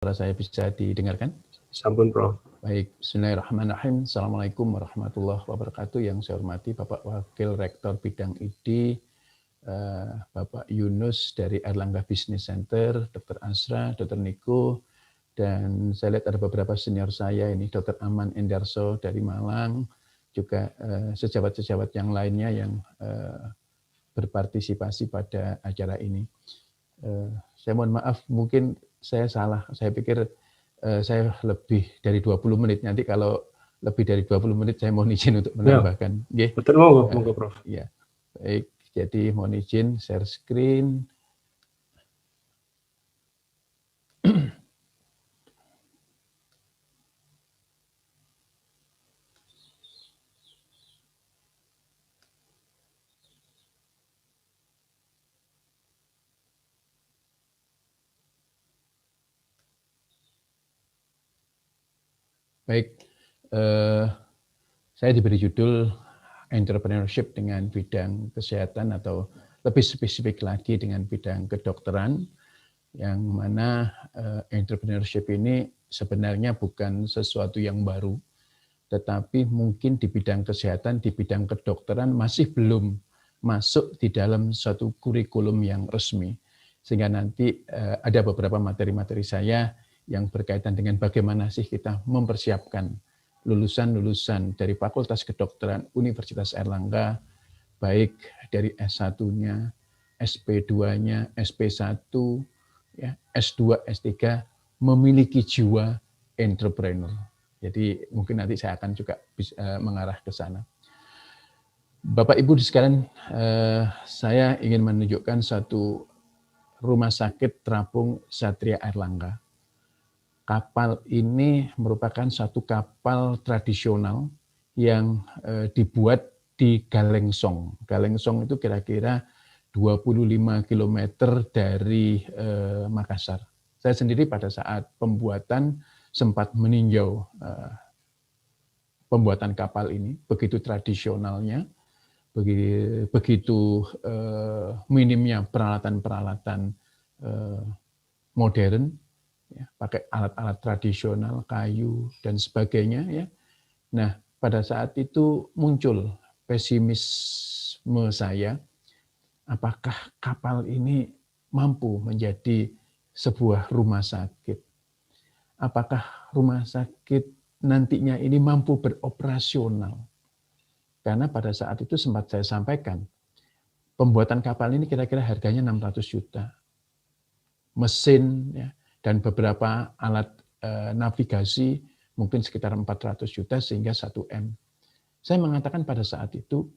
Suara saya bisa didengarkan? Sampun, Prof. Baik, bismillahirrahmanirrahim. Assalamualaikum warahmatullahi wabarakatuh. Yang saya hormati Bapak Wakil Rektor Bidang ID, Bapak Yunus dari Erlangga Business Center, Dr. Asra, Dr. Niko, dan saya lihat ada beberapa senior saya ini, Dr. Aman Endarso dari Malang, juga sejawat-sejawat yang lainnya yang berpartisipasi pada acara ini. Saya mohon maaf, mungkin saya salah. Saya pikir saya lebih dari 20 menit. Nanti kalau lebih dari 20 menit saya mohon izin untuk menambahkan. Ya, betul, monggo, Prof. Ya, baik. Jadi mohon izin share screen. Baik, saya diberi judul entrepreneurship dengan bidang kesehatan atau lebih spesifik lagi dengan bidang kedokteran, yang mana entrepreneurship ini sebenarnya bukan sesuatu yang baru, tetapi mungkin di bidang kesehatan, di bidang kedokteran masih belum masuk di dalam suatu kurikulum yang resmi. Sehingga nanti ada beberapa materi-materi saya yang berkaitan dengan bagaimana sih kita mempersiapkan lulusan-lulusan dari Fakultas Kedokteran Universitas Erlangga, baik dari S1-nya, SP2-nya, SP1, ya, S2, S3, memiliki jiwa entrepreneur. Jadi mungkin nanti saya akan juga bisa mengarah ke sana. Bapak Ibu sekalian, saya ingin menunjukkan satu rumah sakit terapung Satria Erlangga. Kapal ini merupakan satu kapal tradisional yang dibuat di Galengsong. Galengsong itu kira-kira 25 km dari Makassar. Saya sendiri pada saat pembuatan sempat meninjau pembuatan kapal ini, begitu tradisionalnya, begitu minimnya peralatan-peralatan modern, ya, pakai alat-alat tradisional, kayu, dan sebagainya. Ya. Nah, pada saat itu muncul pesimisme saya, apakah kapal ini mampu menjadi sebuah rumah sakit? Apakah rumah sakit nantinya ini mampu beroperasional? Karena pada saat itu sempat saya sampaikan, pembuatan kapal ini kira-kira harganya 600 juta. Mesin, ya, dan beberapa alat navigasi mungkin sekitar 400 juta sehingga 1 M. Saya mengatakan pada saat itu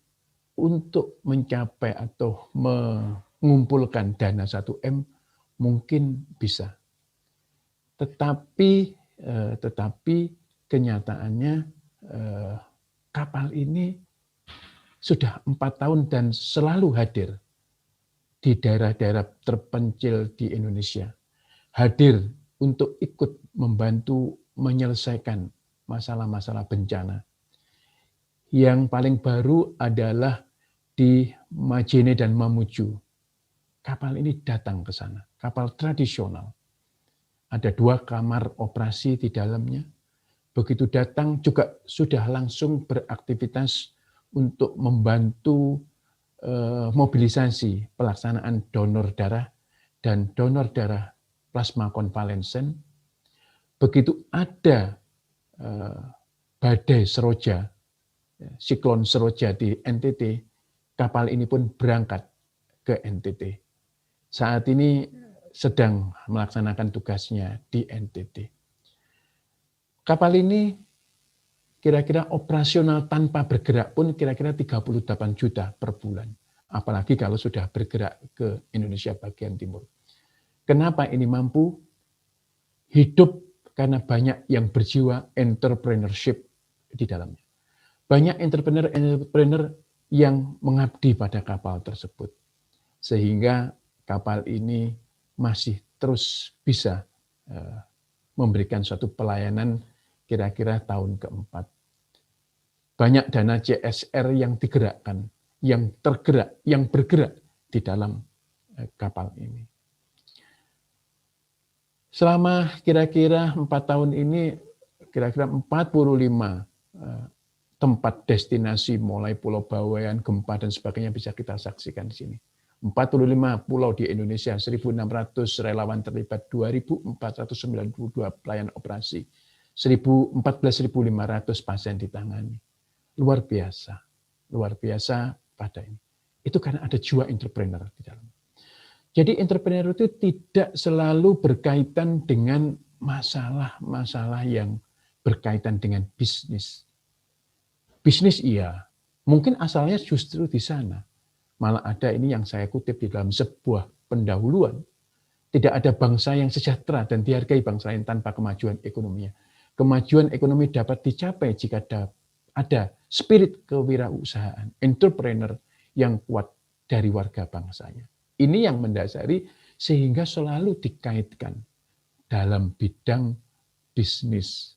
untuk mencapai atau mengumpulkan dana 1 M mungkin bisa. Tetapi kenyataannya kapal ini sudah 4 tahun dan selalu hadir di daerah-daerah terpencil di Indonesia. Hadir untuk ikut membantu menyelesaikan masalah-masalah bencana. Yang paling baru adalah di Majene dan Mamuju. Kapal ini datang ke sana, kapal tradisional. Ada 2 kamar operasi di dalamnya. Begitu datang juga sudah langsung beraktivitas untuk membantu mobilisasi pelaksanaan donor darah dan donor darah plasma konvalesen. Begitu ada badai seroja, siklon seroja di NTT, kapal ini pun berangkat ke NTT. Saat ini sedang melaksanakan tugasnya di NTT. Kapal ini kira-kira operasional tanpa bergerak pun kira-kira 38 juta per bulan. Apalagi kalau sudah bergerak ke Indonesia bagian timur. Kenapa ini mampu? Hidup karena banyak yang berjiwa entrepreneurship di dalamnya. Banyak entrepreneur yang mengabdi pada kapal tersebut. Sehingga kapal ini masih terus bisa memberikan suatu pelayanan kira-kira tahun keempat. Banyak dana CSR yang digerakkan, yang tergerak, yang bergerak di dalam kapal ini. Selama kira-kira 4 tahun ini, kira-kira 45 tempat destinasi mulai Pulau Bawean, Gempa, dan sebagainya bisa kita saksikan di sini. 45 pulau di Indonesia, 1.600 relawan terlibat, 2.492 pelayan operasi, 14.500 pasien ditangani. Luar biasa pada ini. Itu karena ada jiwa entrepreneur di dalam. Jadi entrepreneur itu tidak selalu berkaitan dengan masalah-masalah yang berkaitan dengan bisnis. Bisnis iya, mungkin asalnya justru di sana. Malah ada ini yang saya kutip di dalam sebuah pendahuluan. Tidak ada bangsa yang sejahtera dan dihargai bangsa lain tanpa kemajuan ekonominya. Kemajuan ekonomi dapat dicapai jika ada spirit kewirausahaan, entrepreneur yang kuat dari warga bangsanya. Ini yang mendasari sehingga selalu dikaitkan dalam bidang bisnis,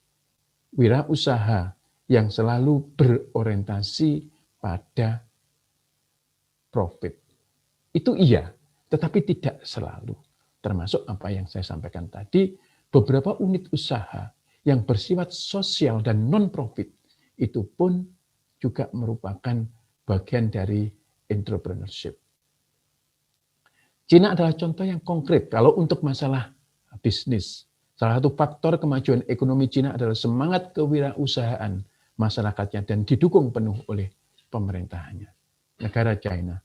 wirausaha yang selalu berorientasi pada profit. Itu iya, tetapi tidak selalu. Termasuk apa yang saya sampaikan tadi, beberapa unit usaha yang bersifat sosial dan non-profit, itu pun juga merupakan bagian dari entrepreneurship. Cina adalah contoh yang konkret kalau untuk masalah bisnis. Salah satu faktor kemajuan ekonomi Cina adalah semangat kewirausahaan masyarakatnya dan didukung penuh oleh pemerintahannya. Negara China.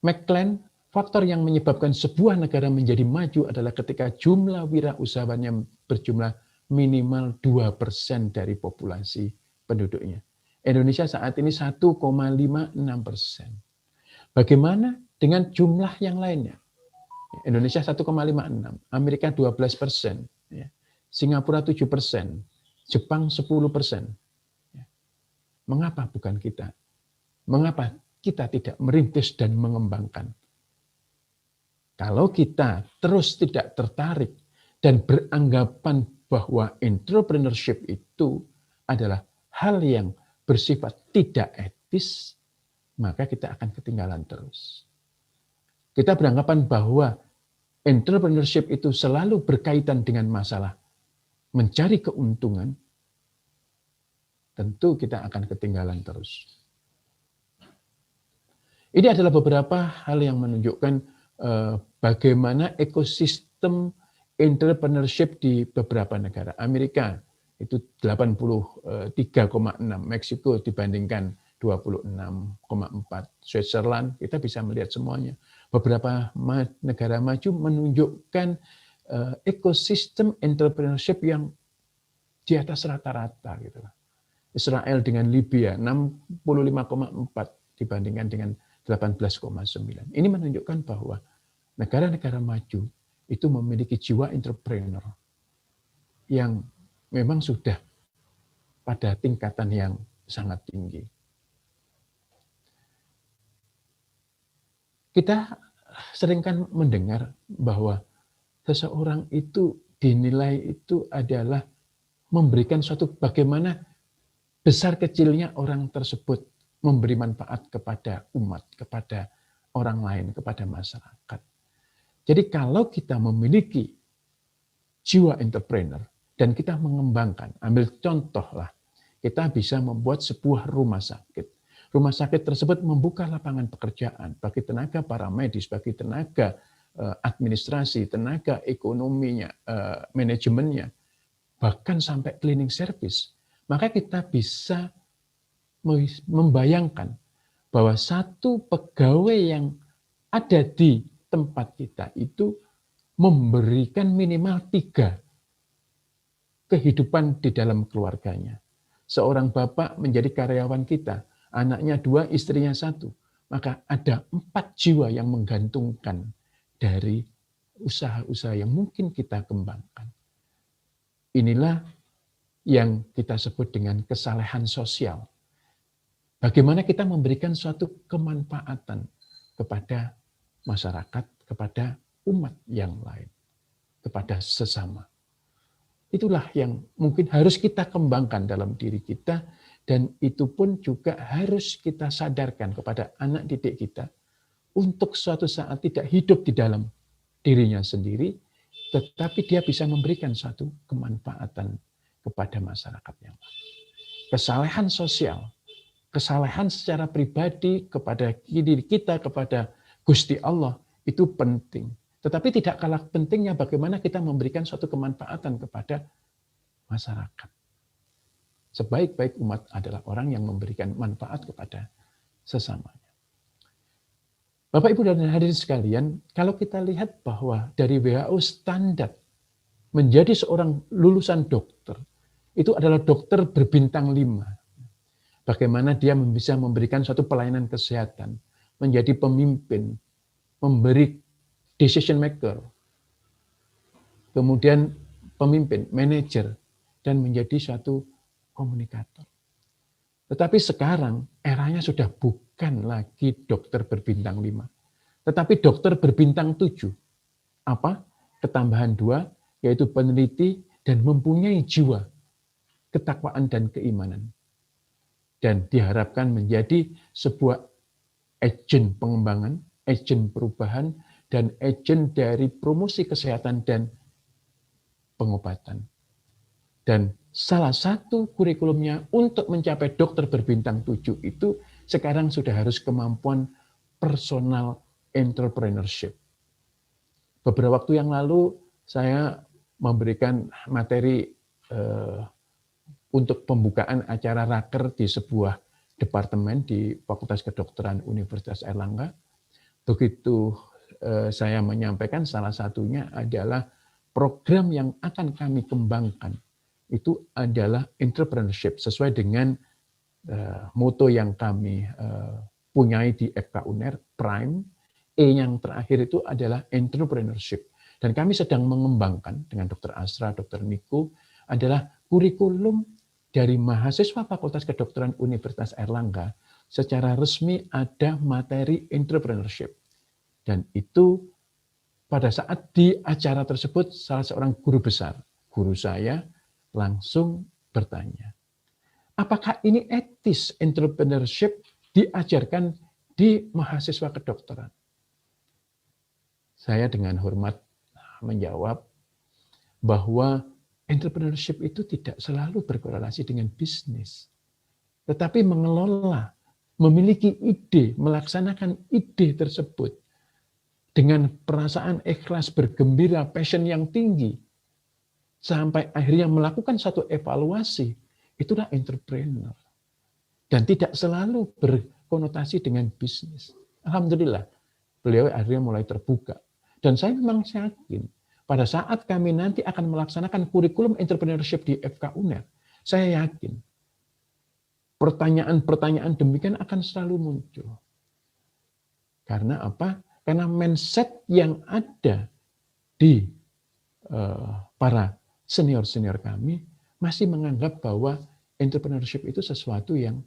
McLean, faktor yang menyebabkan sebuah negara menjadi maju adalah ketika jumlah wirausahawannya berjumlah minimal 2% dari populasi penduduknya. Indonesia saat ini 1,56%. Bagaimana dengan jumlah yang lainnya? Indonesia 1,56%, Amerika 12%, Singapura 7%, Jepang 10%. Mengapa bukan kita? Mengapa kita tidak merintis dan mengembangkan? Kalau kita terus tidak tertarik dan beranggapan bahwa entrepreneurship itu adalah hal yang bersifat tidak etis, maka kita akan ketinggalan terus. Kita beranggapan bahwa entrepreneurship itu selalu berkaitan dengan masalah mencari keuntungan, tentu kita akan ketinggalan terus. Ini adalah beberapa hal yang menunjukkan bagaimana ekosistem entrepreneurship di beberapa negara. Amerika itu 83,6, Meksiko dibandingkan 26,4, Switzerland, kita bisa melihat semuanya. Beberapa negara maju menunjukkan ekosistem entrepreneurship yang di atas rata-rata gitu. Israel dengan Libya 65,4 dibandingkan dengan 18,9. Ini menunjukkan bahwa negara-negara maju itu memiliki jiwa entrepreneur yang memang sudah pada tingkatan yang sangat tinggi. Kita seringkan mendengar bahwa seseorang itu dinilai itu adalah memberikan suatu bagaimana besar kecilnya orang tersebut memberi manfaat kepada umat, kepada orang lain, kepada masyarakat. Jadi kalau kita memiliki jiwa entrepreneur dan kita mengembangkan, ambil contohlah, kita bisa membuat sebuah rumah sakit. Rumah sakit tersebut membuka lapangan pekerjaan bagi tenaga para medis, bagi tenaga administrasi, tenaga ekonominya, manajemennya, bahkan sampai cleaning service. Maka kita bisa membayangkan bahwa satu pegawai yang ada di tempat kita itu memberikan minimal 3 kehidupan di dalam keluarganya. Seorang bapak menjadi karyawan kita, anaknya 2, istrinya 1. Maka ada 4 jiwa yang menggantungkan dari usaha-usaha yang mungkin kita kembangkan. Inilah yang kita sebut dengan kesalehan sosial. Bagaimana kita memberikan suatu kemanfaatan kepada masyarakat, kepada umat yang lain, kepada sesama. Itulah yang mungkin harus kita kembangkan dalam diri kita, dan itu pun juga harus kita sadarkan kepada anak didik kita untuk suatu saat tidak hidup di dalam dirinya sendiri, tetapi dia bisa memberikan suatu kemanfaatan kepada masyarakat yang lain. Kesalehan sosial, kesalehan secara pribadi kepada diri kita, kepada Gusti Allah, itu penting. Tetapi tidak kalah pentingnya bagaimana kita memberikan suatu kemanfaatan kepada masyarakat. Sebaik-baik umat adalah orang yang memberikan manfaat kepada sesamanya. Bapak, Ibu, dan hadirin sekalian, kalau kita lihat bahwa dari WHO standar menjadi seorang lulusan dokter, itu adalah dokter berbintang 5. Bagaimana dia bisa memberikan suatu pelayanan kesehatan, menjadi pemimpin, memberi decision maker, kemudian pemimpin, manajer, dan menjadi suatu komunikator. Tetapi sekarang eranya sudah bukan lagi dokter berbintang 5, tetapi dokter berbintang 7. Apa? Ketambahan 2, yaitu peneliti dan mempunyai jiwa ketakwaan dan keimanan. Dan diharapkan menjadi sebuah agen pengembangan, agen perubahan, dan agen dari promosi kesehatan dan pengobatan. Dan salah satu kurikulumnya untuk mencapai dokter berbintang 7 itu sekarang sudah harus kemampuan personal entrepreneurship. Beberapa waktu yang lalu saya memberikan materi untuk pembukaan acara raker di sebuah departemen di Fakultas Kedokteran Universitas Airlangga. Begitu saya menyampaikan, salah satunya adalah program yang akan kami kembangkan itu adalah entrepreneurship sesuai dengan moto yang kami punyai di FK UNER, Prime. E yang terakhir itu adalah entrepreneurship. Dan kami sedang mengembangkan dengan Dr. Asra, Dr. Niko, adalah kurikulum dari mahasiswa Fakultas Kedokteran Universitas Airlangga. Secara resmi ada materi entrepreneurship. Dan itu pada saat di acara tersebut salah seorang guru besar, guru saya, langsung bertanya, apakah ini etis entrepreneurship diajarkan di mahasiswa kedokteran? Saya dengan hormat menjawab bahwa entrepreneurship itu tidak selalu berkorelasi dengan bisnis, tetapi mengelola, memiliki ide, melaksanakan ide tersebut dengan perasaan ikhlas, bergembira, passion yang tinggi, sampai akhirnya melakukan satu evaluasi, itulah entrepreneur. Dan tidak selalu berkonotasi dengan bisnis. Alhamdulillah, beliau akhirnya mulai terbuka. Dan saya memang yakin, pada saat kami nanti akan melaksanakan kurikulum entrepreneurship di FK UNER, saya yakin pertanyaan-pertanyaan demikian akan selalu muncul. Karena apa? Karena mindset yang ada di para senior-senior kami masih menganggap bahwa entrepreneurship itu sesuatu yang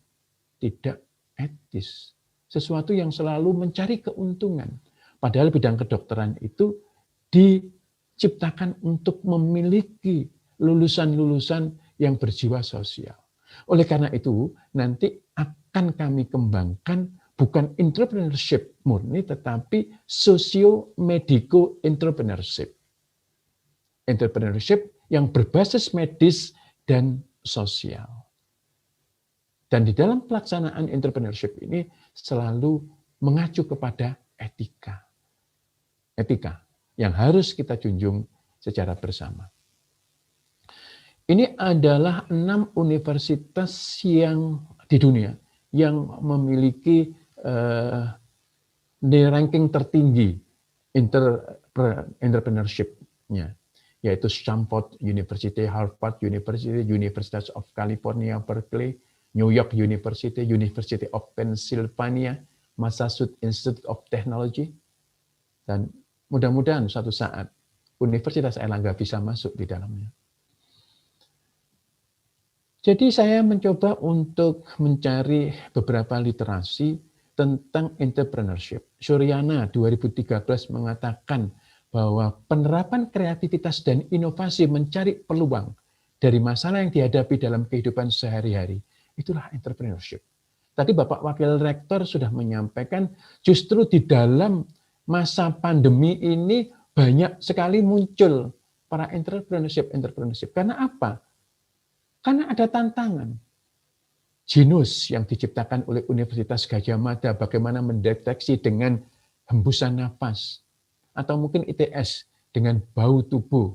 tidak etis. Sesuatu yang selalu mencari keuntungan. Padahal bidang kedokteran itu diciptakan untuk memiliki lulusan-lulusan yang berjiwa sosial. Oleh karena itu, nanti akan kami kembangkan bukan entrepreneurship murni, tetapi socio-medico entrepreneurship. Entrepreneurship yang berbasis medis dan sosial. Dan di dalam pelaksanaan entrepreneurship ini selalu mengacu kepada etika. Etika yang harus kita junjung secara bersama. Ini adalah 6 universitas yang di dunia yang memiliki ranking tertinggi entrepreneurship-nya, yaitu Stanford University, Harvard University, University of California, Berkeley, New York University, University of Pennsylvania, Massachusetts Institute of Technology, dan mudah-mudahan suatu saat Universitas Airlangga bisa masuk di dalamnya. Jadi saya mencoba untuk mencari beberapa literasi tentang entrepreneurship. Suryana 2013 mengatakan bahwa penerapan kreativitas dan inovasi mencari peluang dari masalah yang dihadapi dalam kehidupan sehari-hari. Itulah entrepreneurship. Tadi Bapak Wakil Rektor sudah menyampaikan justru di dalam masa pandemi ini banyak sekali muncul para entrepreneurship. Karena apa? Karena ada tantangan. Genus yang diciptakan oleh Universitas Gadjah Mada, bagaimana mendeteksi dengan hembusan nafas, atau mungkin ITS dengan bau tubuh.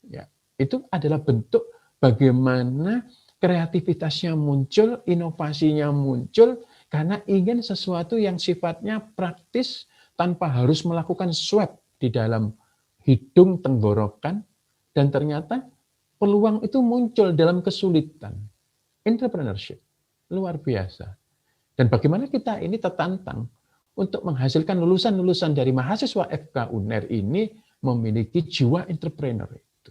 Ya, itu adalah bentuk bagaimana kreativitasnya muncul, inovasinya muncul, karena ingin sesuatu yang sifatnya praktis tanpa harus melakukan swab di dalam hidung tenggorokan, dan ternyata peluang itu muncul dalam kesulitan. Entrepreneurship, luar biasa. Dan bagaimana kita ini tertantang untuk menghasilkan lulusan-lulusan dari mahasiswa FK UNER ini memiliki jiwa entrepreneur itu.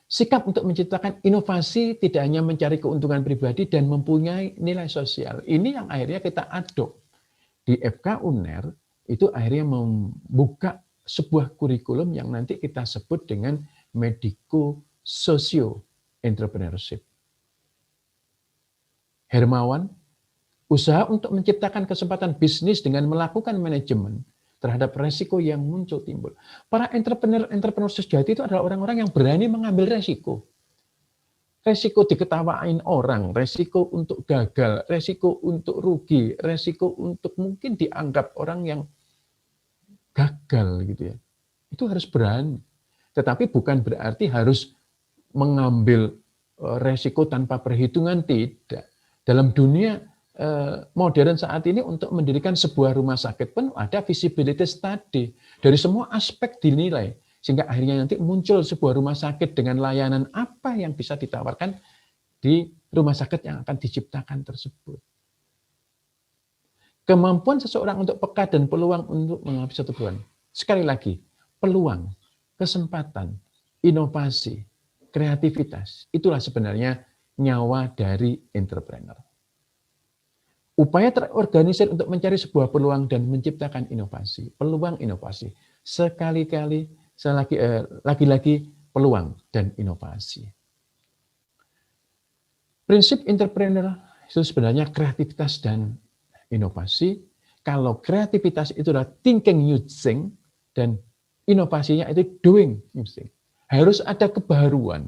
Sikap untuk menciptakan inovasi tidak hanya mencari keuntungan pribadi dan mempunyai nilai sosial. Ini yang akhirnya kita adop. Di FK UNER itu akhirnya membuka sebuah kurikulum yang nanti kita sebut dengan medico-socio entrepreneurship. Hermawan, usaha untuk menciptakan kesempatan bisnis dengan melakukan manajemen terhadap resiko yang muncul timbul. Para entrepreneur sejati itu adalah orang-orang yang berani mengambil resiko. Resiko diketawain orang, resiko untuk gagal, resiko untuk rugi, resiko untuk mungkin dianggap orang yang gagal gitu ya. Itu harus berani. Tetapi bukan berarti harus mengambil resiko tanpa perhitungan, tidak. Dalam dunia modern saat ini untuk mendirikan sebuah rumah sakit pun ada feasibility study. Dari semua aspek dinilai. Sehingga akhirnya nanti muncul sebuah rumah sakit dengan layanan apa yang bisa ditawarkan di rumah sakit yang akan diciptakan tersebut. Kemampuan seseorang untuk peka dan peluang untuk menghadapi satu peluang. Sekali lagi, peluang, kesempatan, inovasi, kreativitas, itulah sebenarnya nyawa dari entrepreneur. Upaya terorganisir untuk mencari sebuah peluang dan menciptakan inovasi. Peluang inovasi. Sekali-kali, lagi-lagi peluang dan inovasi. Prinsip entrepreneur itu sebenarnya kreativitas dan inovasi. Kalau kreativitas itu adalah thinking using, dan inovasinya itu doing using. Harus ada kebaruan.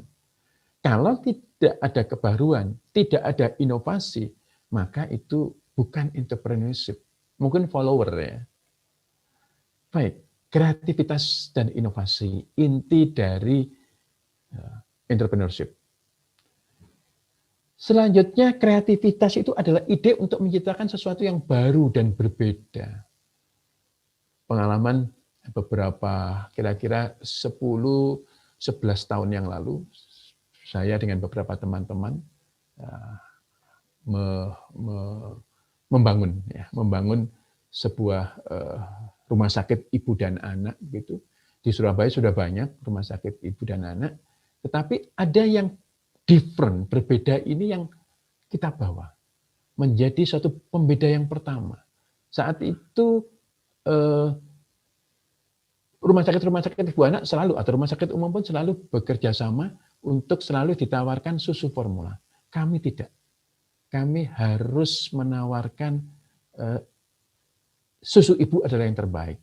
Kalau tidak ada kebaruan, tidak ada inovasi, maka itu bukan entrepreneurship. Mungkin follower ya. Baik, kreativitas dan inovasi, inti dari entrepreneurship. Selanjutnya, kreativitas itu adalah ide untuk menciptakan sesuatu yang baru dan berbeda. Pengalaman beberapa kira-kira 10-11 tahun yang lalu, saya dengan beberapa teman-teman membangun sebuah rumah sakit ibu dan anak gitu. Di Surabaya sudah banyak rumah sakit ibu dan anak, tetapi ada yang different, berbeda ini yang kita bawa menjadi suatu pembeda yang pertama. Saat itu rumah sakit ibu anak selalu, atau rumah sakit umum pun selalu bekerja sama untuk selalu ditawarkan susu formula. Kami tidak. Kami harus menawarkan susu ibu adalah yang terbaik.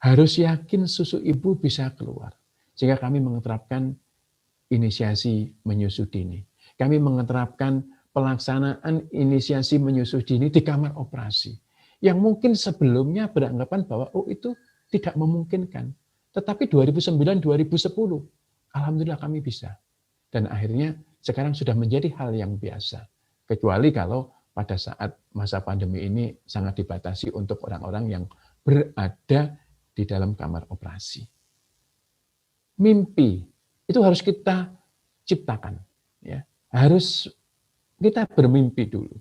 Harus yakin susu ibu bisa keluar. Sehingga kami menerapkan inisiasi menyusu dini. Kami menerapkan pelaksanaan inisiasi menyusu dini di kamar operasi. Yang mungkin sebelumnya beranggapan bahwa itu tidak memungkinkan. Tetapi 2009-2010, alhamdulillah kami bisa. Dan akhirnya sekarang sudah menjadi hal yang biasa. Kecuali kalau pada saat masa pandemi ini sangat dibatasi untuk orang-orang yang berada di dalam kamar operasi. Mimpi itu harus kita ciptakan. Ya. Harus kita bermimpi dulu.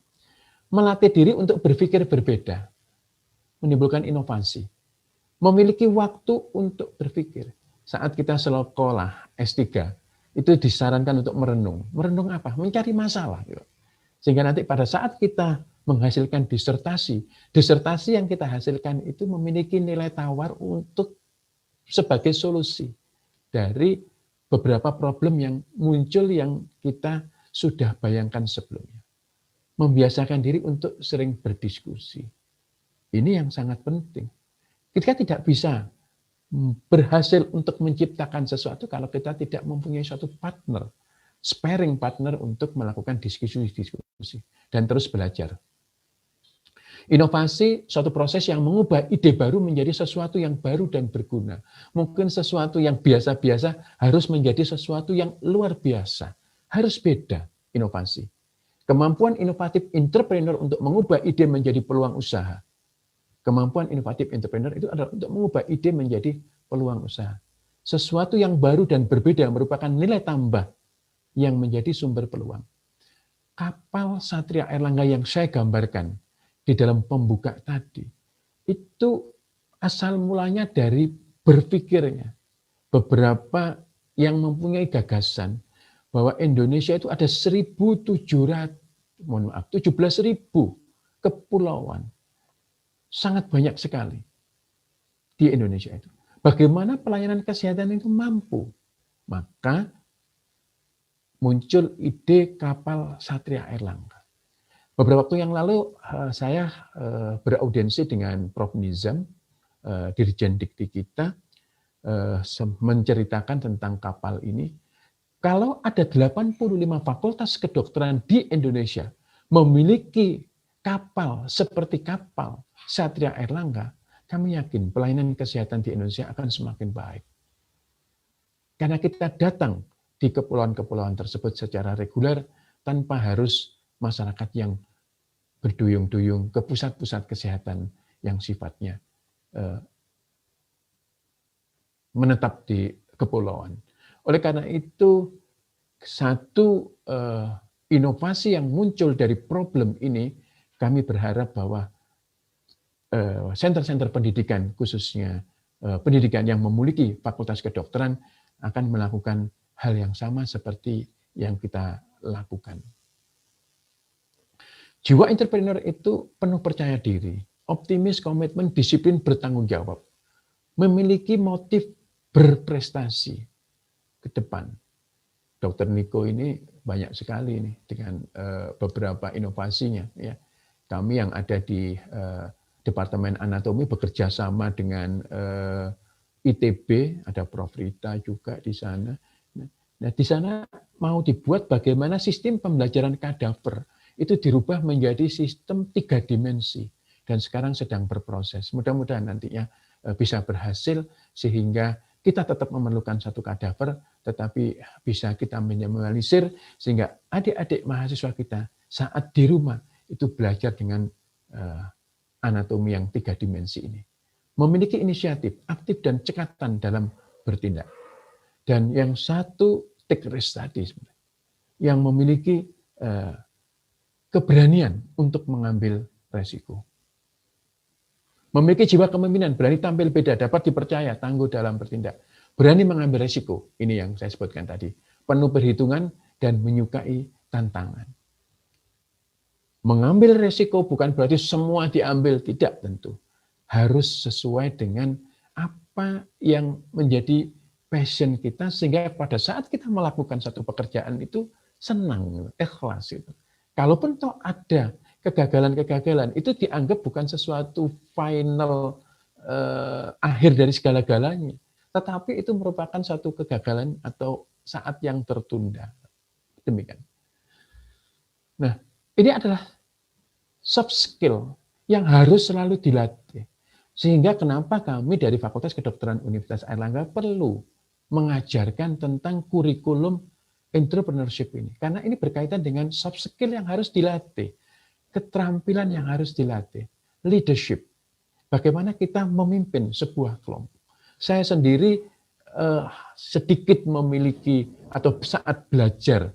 Melatih diri untuk berpikir berbeda. Menimbulkan inovasi. Memiliki waktu untuk berpikir. Saat kita sekolah S3, itu disarankan untuk merenung. Merenung apa? Mencari masalah. Sehingga nanti pada saat kita menghasilkan disertasi yang kita hasilkan itu memiliki nilai tawar untuk sebagai solusi dari beberapa problem yang muncul yang kita sudah bayangkan sebelumnya. Membiasakan diri untuk sering berdiskusi. Ini yang sangat penting. Kita tidak bisa berhasil untuk menciptakan sesuatu kalau kita tidak mempunyai suatu partner, sparring partner untuk melakukan diskusi dan terus belajar. Inovasi suatu proses yang mengubah ide baru menjadi sesuatu yang baru dan berguna. Mungkin sesuatu yang biasa-biasa harus menjadi sesuatu yang luar biasa. Harus beda inovasi. Kemampuan inovatif entrepreneur untuk mengubah ide menjadi peluang usaha. Kemampuan inovatif entrepreneur itu adalah untuk mengubah ide menjadi peluang usaha. Sesuatu yang baru dan berbeda merupakan nilai tambah yang menjadi sumber peluang. Kapal Satria Airlangga yang saya gambarkan di dalam pembuka tadi, itu asal mulanya dari berpikirnya. Beberapa yang mempunyai gagasan bahwa Indonesia itu ada 17.000 kepulauan. Sangat banyak sekali di Indonesia itu. Bagaimana pelayanan kesehatan itu mampu? Maka muncul ide kapal Satria Airlangga. Beberapa waktu yang lalu saya beraudiensi dengan Prof. Nizam, Dirjen Dikti kita, menceritakan tentang kapal ini. Kalau ada 85 fakultas kedokteran di Indonesia memiliki kapal seperti kapal Satria Airlangga, kami yakin pelayanan kesehatan di Indonesia akan semakin baik. Karena kita datang di kepulauan-kepulauan tersebut secara reguler tanpa harus masyarakat yang berduyung-duyung ke pusat-pusat kesehatan yang sifatnya menetap di kepulauan. Oleh karena itu, satu inovasi yang muncul dari problem ini, kami berharap bahwa sentra-sentra pendidikan, khususnya pendidikan yang memiliki fakultas kedokteran, akan melakukan hal yang sama seperti yang kita lakukan. Jiwa entrepreneur itu penuh percaya diri, optimis, komitmen, disiplin, bertanggung jawab. Memiliki motif berprestasi ke depan. Dr. Niko ini banyak sekali ini dengan beberapa inovasinya. Ya. Kami yang ada di Departemen Anatomi bekerja sama dengan ITB, ada Prof. Rita juga di sana. Nah, di sana mau dibuat bagaimana sistem pembelajaran kadaver itu dirubah menjadi sistem 3 dimensi dan sekarang sedang berproses. Mudah-mudahan nantinya bisa berhasil sehingga kita tetap memerlukan satu kadaver, tetapi bisa kita minimalisir sehingga adik-adik mahasiswa kita saat di rumah itu belajar dengan anatomi yang 3 dimensi ini. Memiliki inisiatif, aktif dan cekatan dalam bertindak. Dan yang satu take risk tadi yang memiliki keberanian untuk mengambil resiko. Memiliki jiwa kepemimpinan, berani tampil beda, dapat dipercaya, tangguh dalam bertindak. Berani mengambil resiko, ini yang saya sebutkan tadi. Penuh perhitungan dan menyukai tantangan. Mengambil resiko bukan berarti semua diambil, tidak tentu. Harus sesuai dengan apa yang menjadi passion kita, sehingga pada saat kita melakukan satu pekerjaan itu senang, ikhlas itu. Kalaupun toh ada kegagalan-kegagalan, itu dianggap bukan sesuatu final akhir dari segala-galanya. Tetapi itu merupakan satu kegagalan atau saat yang tertunda. Demikian. Nah, ini adalah soft skill yang harus selalu dilatih. Sehingga kenapa kami dari Fakultas Kedokteran Universitas Airlangga perlu mengajarkan tentang kurikulum entrepreneurship ini. Karena ini berkaitan dengan soft skill yang harus dilatih. Keterampilan yang harus dilatih. Leadership. Bagaimana kita memimpin sebuah kelompok. Saya sendiri sedikit memiliki atau saat belajar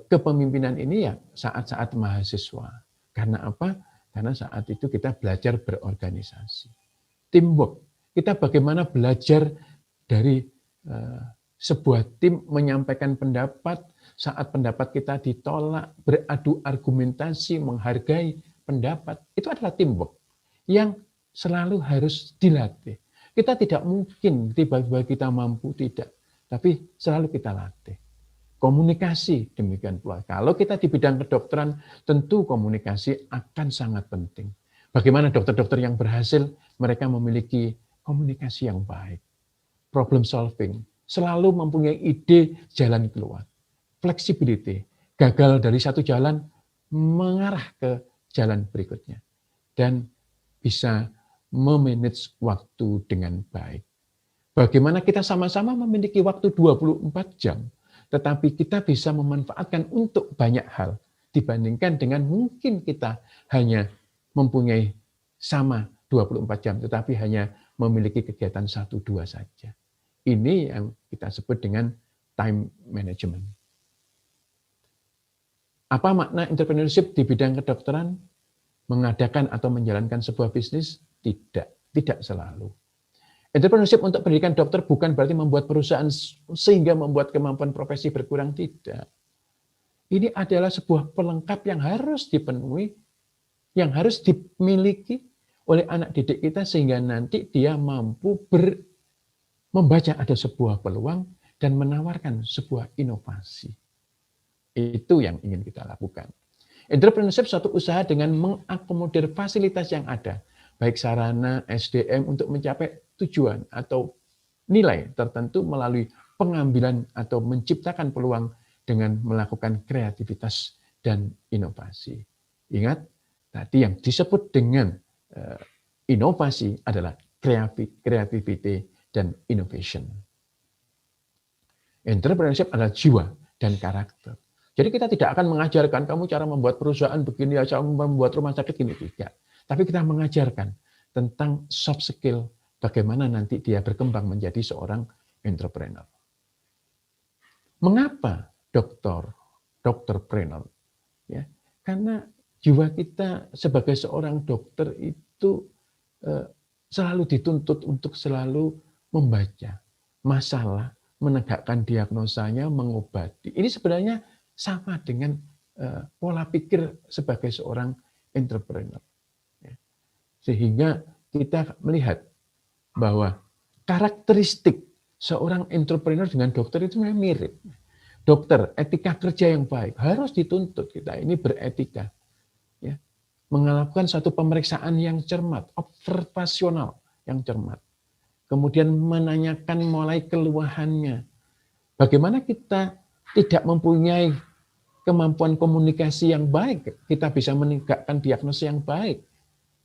kepemimpinan ini ya saat-saat mahasiswa. Karena apa? Karena saat itu kita belajar berorganisasi. Teamwork. Kita bagaimana belajar dari sebuah tim menyampaikan pendapat, saat pendapat kita ditolak, beradu argumentasi, menghargai pendapat. Itu adalah teamwork yang selalu harus dilatih. Kita tidak mungkin tiba-tiba kita mampu, tidak. Tapi selalu kita latih. Komunikasi demikian pula. Kalau kita di bidang kedokteran, tentu komunikasi akan sangat penting. Bagaimana dokter-dokter yang berhasil, mereka memiliki komunikasi yang baik. problem solving, selalu mempunyai ide jalan keluar, flexibility, gagal dari satu jalan mengarah ke jalan berikutnya, dan bisa memanage waktu dengan baik. Bagaimana kita sama-sama memiliki waktu 24 jam, tetapi kita bisa memanfaatkan untuk banyak hal, dibandingkan dengan mungkin kita hanya mempunyai sama 24 jam, tetapi hanya memiliki kegiatan 1-2 saja. Ini yang kita sebut dengan time management. Apa makna entrepreneurship di bidang kedokteran? Mengadakan atau menjalankan sebuah bisnis? Tidak selalu. Entrepreneurship untuk pendidikan dokter bukan berarti membuat perusahaan sehingga membuat kemampuan profesi berkurang, tidak. Ini adalah sebuah pelengkap yang harus dipenuhi, yang harus dimiliki oleh anak didik kita sehingga nanti dia mampu membaca ada sebuah peluang dan menawarkan sebuah inovasi. Itu yang ingin kita lakukan. Entrepreneurship suatu usaha dengan mengakomodir fasilitas yang ada, baik sarana, SDM untuk mencapai tujuan atau nilai tertentu melalui pengambilan atau menciptakan peluang dengan melakukan kreativitas dan inovasi. Ingat, tadi yang disebut dengan inovasi adalah creativity dan innovation. Entrepreneurship adalah jiwa dan karakter. Jadi kita tidak akan mengajarkan kamu cara membuat perusahaan begini, cara membuat rumah sakit gini, tidak. Tapi kita mengajarkan tentang soft skill, bagaimana nanti dia berkembang menjadi seorang entrepreneur. Mengapa dokterpreneur? Ya, karena jiwa kita sebagai seorang dokter itu selalu dituntut untuk selalu membaca masalah, menegakkan diagnosanya, mengobati. Ini sebenarnya sama dengan pola pikir sebagai seorang entrepreneur. Sehingga kita melihat bahwa karakteristik seorang entrepreneur dengan dokter itu memang mirip. Dokter, etika kerja yang baik, harus dituntut kita ini beretika. Ya. Melakukan satu pemeriksaan yang cermat, observasional yang cermat. Kemudian menanyakan mulai keluhannya. Bagaimana kita tidak mempunyai kemampuan komunikasi yang baik, kita bisa menegakkan diagnosis yang baik,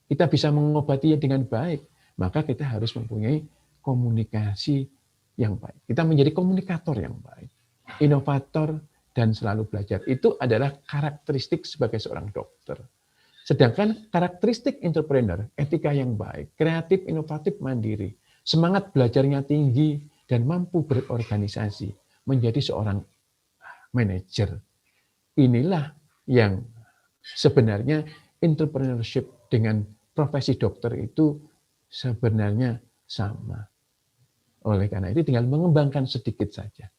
kita bisa mengobatinya dengan baik, maka kita harus mempunyai komunikasi yang baik. Kita menjadi komunikator yang baik, inovator, dan selalu belajar. Itu adalah karakteristik sebagai seorang dokter. Sedangkan karakteristik entrepreneur, etika yang baik, kreatif, inovatif, mandiri, semangat belajarnya tinggi, dan mampu berorganisasi, menjadi seorang manajer. Inilah yang sebenarnya entrepreneurship dengan profesi dokter itu sebenarnya sama. Oleh karena itu tinggal mengembangkan sedikit saja.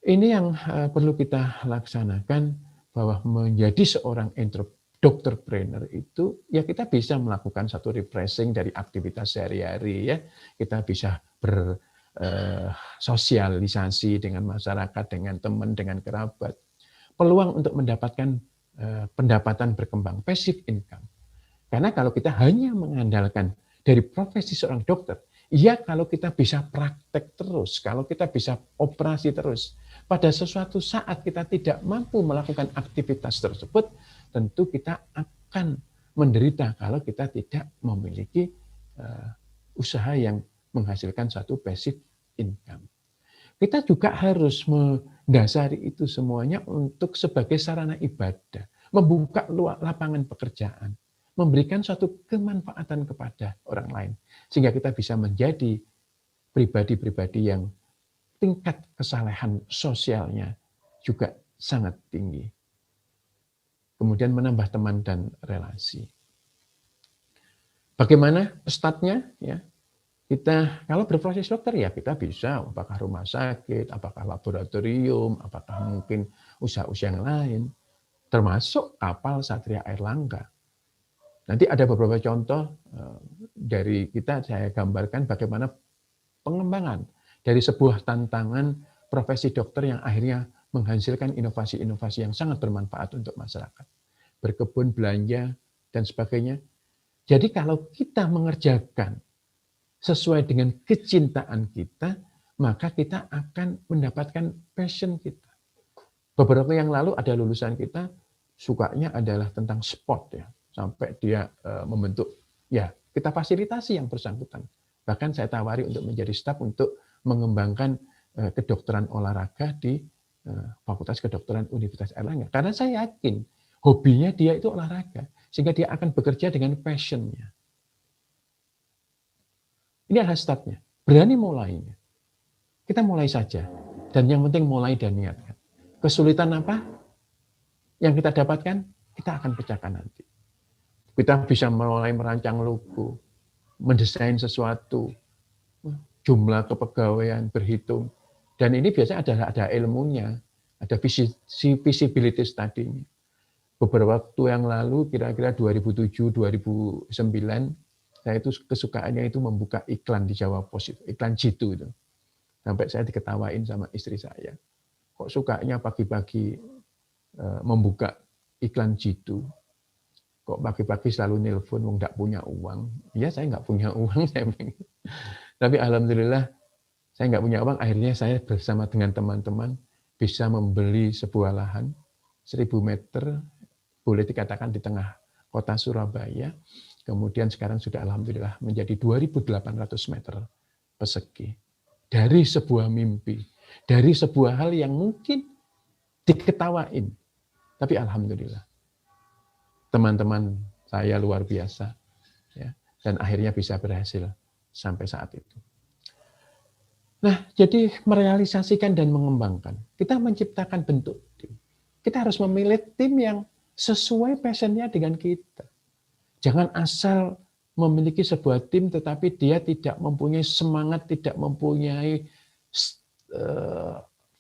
Ini yang perlu kita laksanakan, bahwa menjadi seorang dokterpreneur itu ya kita bisa melakukan satu refreshing dari aktivitas sehari-hari, ya. Kita bisa bersosialisasi dengan masyarakat, dengan teman, dengan kerabat. Peluang untuk mendapatkan pendapatan berkembang, passive income. Karena kalau kita hanya mengandalkan dari profesi seorang dokter, ya kalau kita bisa praktek terus, kalau kita bisa operasi terus, pada sesuatu saat kita tidak mampu melakukan aktivitas tersebut, tentu kita akan menderita kalau kita tidak memiliki usaha yang menghasilkan satu passive income. Kita juga harus mendasari itu semuanya untuk sebagai sarana ibadah, membuka lapangan pekerjaan, memberikan suatu kemanfaatan kepada orang lain, sehingga kita bisa menjadi pribadi-pribadi yang tingkat kesalehan sosialnya juga sangat tinggi. Kemudian menambah teman dan relasi. Bagaimana statnya? Ya, kita kalau berprofesi dokter ya kita bisa, apakah rumah sakit, apakah laboratorium, apakah mungkin usaha-usaha yang lain, termasuk kapal Satria Airlangga. Nanti ada beberapa contoh dari kita, saya gambarkan bagaimana pengembangan dari sebuah tantangan profesi dokter yang akhirnya menghasilkan inovasi-inovasi yang sangat bermanfaat untuk masyarakat. Berkebun, belanja, dan sebagainya. Jadi kalau kita mengerjakan sesuai dengan kecintaan kita, maka kita akan mendapatkan passion kita. Beberapa yang lalu ada lulusan kita, sukanya adalah tentang sport ya, sampai dia membentuk, ya kita fasilitasi yang bersangkutan. Bahkan saya tawari untuk menjadi staf untuk mengembangkan kedokteran olahraga di Fakultas Kedokteran Universitas Airlangga. Karena saya yakin hobinya dia itu olahraga, sehingga dia akan bekerja dengan passion-nya. Ini adalah startnya. Berani mulainya. Kita mulai saja. Dan yang penting mulai dan niatkan. Kesulitan apa yang kita dapatkan, kita akan pecahkan nanti. Kita bisa mulai merancang logo, mendesain sesuatu, jumlah kepegawaian, berhitung. Dan ini biasanya ada ilmunya, ada visibility study-nya. Beberapa waktu yang lalu, kira-kira 2007-2009, saya itu kesukaannya itu membuka iklan di Jawa Pos, iklan jitu itu. Sampai saya diketawain sama istri saya. Kok sukanya pagi-pagi membuka iklan jitu? Kok pagi-pagi selalu nelpon, wong nggak punya uang? Ya saya nggak punya uang, saya bilang. Tapi alhamdulillah saya nggak punya uang. Akhirnya saya bersama dengan teman-teman bisa membeli sebuah lahan 1000 meter, boleh dikatakan di tengah kota Surabaya. Kemudian sekarang sudah alhamdulillah menjadi 2.800 meter persegi. Dari sebuah mimpi, dari sebuah hal yang mungkin diketawain. Tapi alhamdulillah, teman-teman saya luar biasa. Ya, dan akhirnya bisa berhasil sampai saat itu. Nah, jadi merealisasikan dan mengembangkan. Kita menciptakan bentuk tim. Kita harus memilih tim yang sesuai passion-nya dengan kita. Jangan asal memiliki sebuah tim tetapi dia tidak mempunyai semangat, tidak mempunyai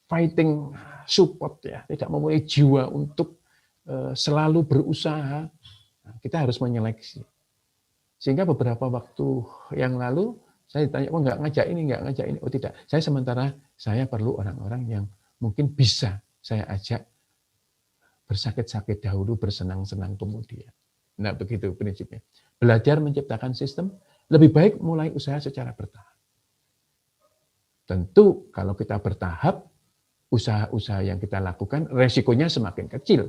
fighting support ya, tidak mempunyai jiwa untuk selalu berusaha. Nah, kita harus menyeleksi. Sehingga beberapa waktu yang lalu saya ditanya, oh nggak ngajak ini. Oh tidak, saya perlu orang-orang yang mungkin bisa saya ajak bersakit-sakit dahulu, bersenang-senang kemudian. Nah, begitu prinsipnya. Belajar menciptakan sistem, lebih baik mulai usaha secara bertahap. Tentu kalau kita bertahap, usaha-usaha yang kita lakukan, resikonya semakin kecil.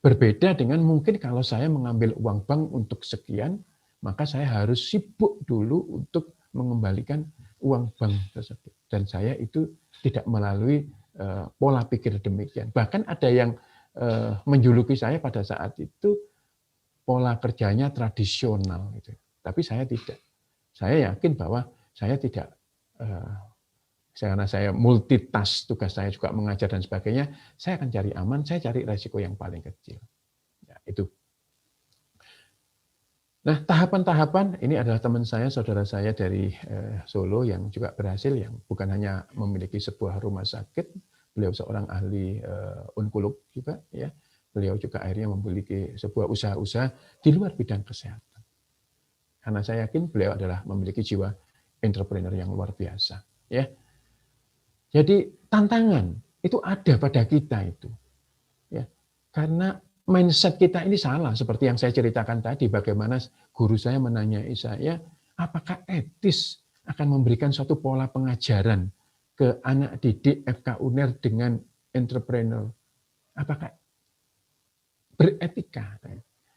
Berbeda dengan mungkin kalau saya mengambil uang bank untuk sekian, maka saya harus sibuk dulu untuk mengembalikan uang bank tersebut. Dan saya itu tidak melalui pola pikir demikian. Bahkan ada yang menjuluki saya pada saat itu, pola kerjanya tradisional, gitu. Tapi saya tidak. Saya yakin bahwa saya tidak, karena saya multitask, tugas saya juga mengajar dan sebagainya, saya akan cari aman, saya cari resiko yang paling kecil. Ya, itu. Nah, tahapan-tahapan ini adalah teman saya, saudara saya dari Solo yang juga berhasil, yang bukan hanya memiliki sebuah rumah sakit, beliau seorang ahli onkolog juga, ya. Beliau juga akhirnya memiliki sebuah usaha-usaha di luar bidang kesehatan. Karena saya yakin beliau adalah memiliki jiwa entrepreneur yang luar biasa. Ya, jadi tantangan itu ada pada kita itu. Ya, karena mindset kita ini salah. Seperti yang saya ceritakan tadi, bagaimana guru saya menanyai saya, apakah etis akan memberikan suatu pola pengajaran ke anak didik FK UNER dengan entrepreneur? Apakah beretika?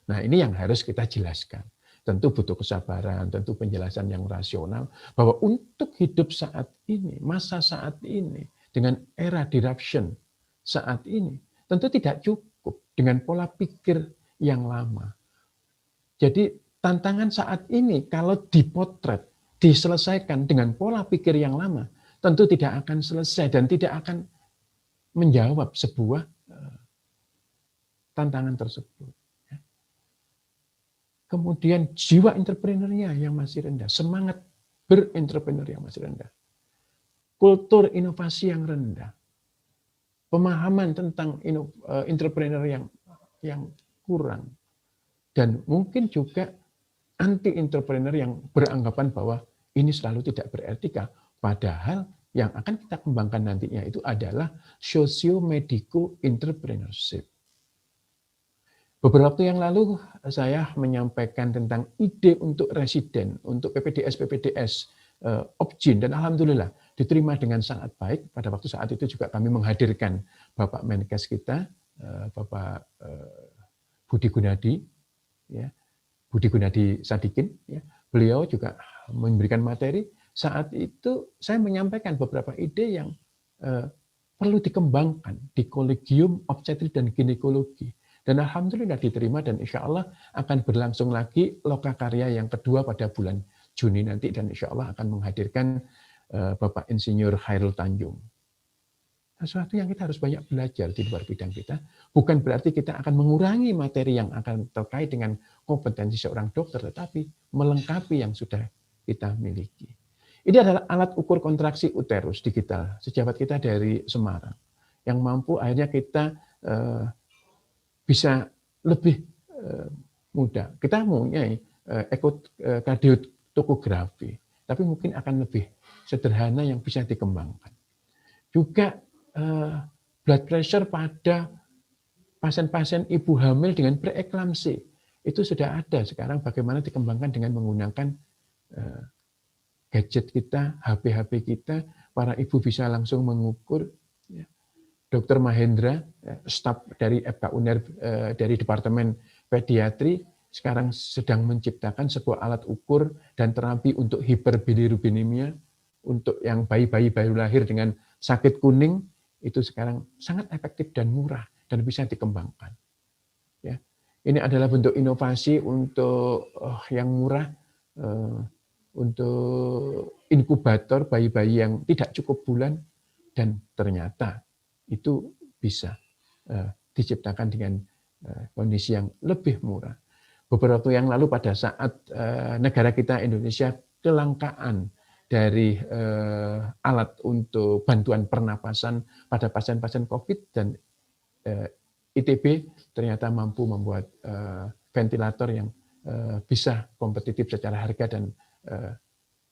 Nah, ini yang harus kita jelaskan. Tentu butuh kesabaran, tentu penjelasan yang rasional, bahwa untuk hidup saat ini, masa saat ini, dengan era disruption saat ini, tentu tidak cukup dengan pola pikir yang lama. Jadi tantangan saat ini, kalau dipotret, diselesaikan dengan pola pikir yang lama, tentu tidak akan selesai dan tidak akan menjawab sebuah tantangan tersebut. Kemudian jiwa entrepreneurnya yang masih rendah, semangat berentrepreneur yang masih rendah, kultur inovasi yang rendah, pemahaman tentang entrepreneur yang kurang, dan mungkin juga anti-entrepreneur yang beranggapan bahwa ini selalu tidak beretika, padahal yang akan kita kembangkan nantinya itu adalah socio-medico entrepreneurship. Beberapa waktu yang lalu saya menyampaikan tentang ide untuk residen, untuk PPDS Opjin, dan alhamdulillah diterima dengan sangat baik. Pada waktu saat itu juga kami menghadirkan Bapak Menkes kita, Bapak Budi Gunadi, ya, Budi Gunadi Sadikin, ya. Beliau juga memberikan materi. Saat itu saya menyampaikan beberapa ide yang perlu dikembangkan di Kolegium Obstetrik dan Ginekologi. Dan alhamdulillah diterima, dan insya Allah akan berlangsung lagi lokakarya yang kedua pada bulan Juni nanti, dan insya Allah akan menghadirkan Bapak Insinyur Khairul Tanjung. Sesuatu yang kita harus banyak belajar di luar bidang kita. Bukan berarti kita akan mengurangi materi yang akan terkait dengan kompetensi seorang dokter, tetapi melengkapi yang sudah kita miliki. Ini adalah alat ukur kontraksi uterus digital, sejawat kita dari Semarang, yang mampu akhirnya kita bisa lebih mudah. Kita mempunyai ekokardiotokografi, tapi mungkin akan lebih sederhana yang bisa dikembangkan. Juga blood pressure pada pasien-pasien ibu hamil dengan preeklamsi itu sudah ada sekarang, bagaimana dikembangkan dengan menggunakan gadget kita, HP-HP kita, para ibu bisa langsung mengukur. Dr. Mahendra, staf dari FK UNER dari Departemen Pediatri, sekarang sedang menciptakan sebuah alat ukur dan terapi untuk hiperbilirubinemia, untuk yang bayi-bayi baru lahir dengan sakit kuning, itu sekarang sangat efektif dan murah dan bisa dikembangkan. Ya. Ini adalah bentuk inovasi untuk yang murah, untuk inkubator bayi-bayi yang tidak cukup bulan, dan ternyata itu bisa diciptakan dengan kondisi yang lebih murah. Beberapa waktu yang lalu pada saat negara kita Indonesia kelangkaan dari alat untuk bantuan pernapasan pada pasien-pasien COVID, dan ITB ternyata mampu membuat ventilator yang bisa kompetitif secara harga, dan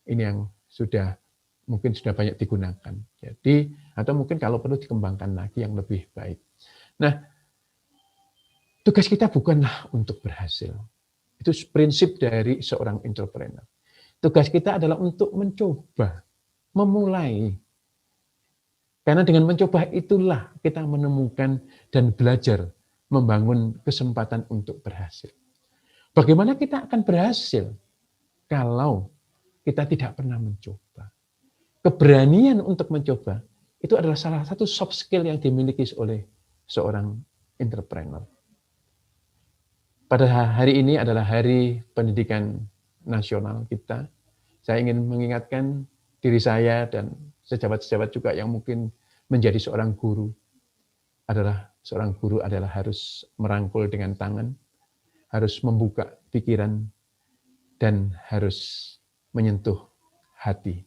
ini yang mungkin sudah banyak digunakan. Jadi, atau mungkin kalau perlu dikembangkan lagi yang lebih baik. Nah, tugas kita bukanlah untuk berhasil. Itu prinsip dari seorang entrepreneur. Tugas kita adalah untuk mencoba, memulai. Karena dengan mencoba itulah kita menemukan dan belajar membangun kesempatan untuk berhasil. Bagaimana kita akan berhasil kalau kita tidak pernah mencoba? Keberanian untuk mencoba itu adalah salah satu soft skill yang dimiliki oleh seorang entrepreneur. Pada hari ini adalah Hari Pendidikan Nasional kita. Saya ingin mengingatkan diri saya dan sejawat-sejawat juga yang mungkin menjadi seorang guru adalah harus merangkul dengan tangan, harus membuka pikiran, dan harus menyentuh hati.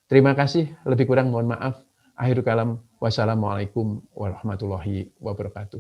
Terima kasih, lebih kurang mohon maaf. Akhirul kalam, wassalamualaikum warahmatullahi wabarakatuh.